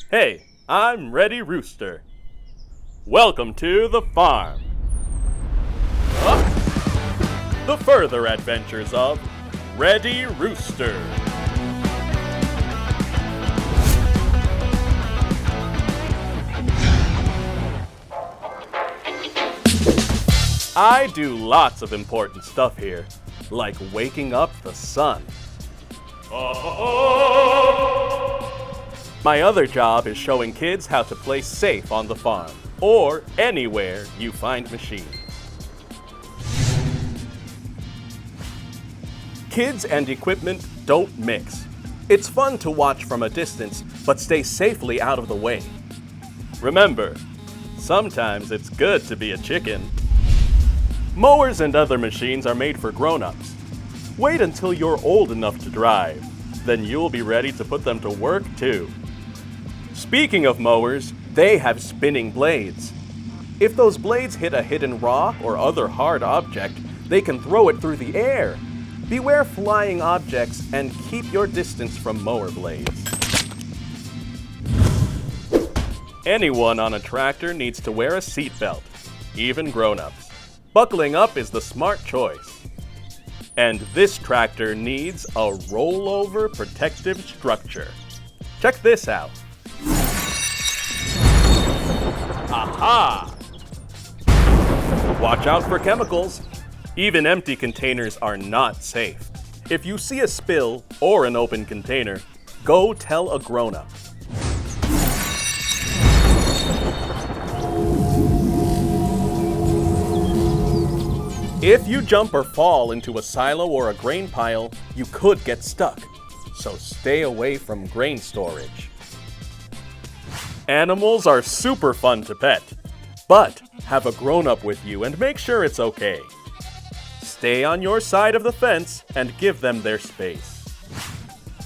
Hey, I'm Ready Rooster. Welcome to the farm. The further adventures of Ready Rooster. I do lots of important stuff here, like waking up the sun. My other job is showing kids how to play safe on the farm, or anywhere you find machines. Kids and equipment don't mix. It's fun to watch from a distance, but stay safely out of the way. Remember, sometimes it's good to be a chicken. Mowers and other machines are made for grown-ups. Wait until you're old enough to drive. Then you'll be ready to put them to work too. Speaking of mowers, they have spinning blades. If those blades hit a hidden rock or other hard object, they can throw it through the air. Beware flying objects and keep your distance from mower blades. Anyone on a tractor needs to wear a seatbelt, even grown-ups. Buckling up is the smart choice. And this tractor needs a rollover protective structure. Check this out. Aha! Watch out for chemicals. Even empty containers are not safe. If you see a spill or an open container, go tell a grown-up. If you jump or fall into a silo or a grain pile, you could get stuck. So stay away from grain storage. Animals are super fun to pet, but have a grown-up with you and make sure it's okay. Stay on your side of the fence and give them their space.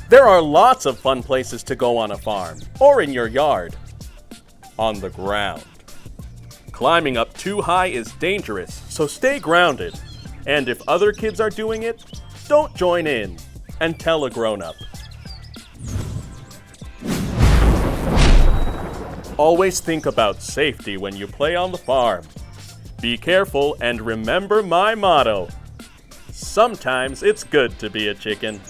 There are lots of fun places to go on a farm or in your yard. On the ground. Climbing up too high is dangerous, so stay grounded. And if other kids are doing it, don't join in and tell a grown-up. Always think about safety when you play on the farm. Be careful and remember my motto. Sometimes it's good to be a chicken.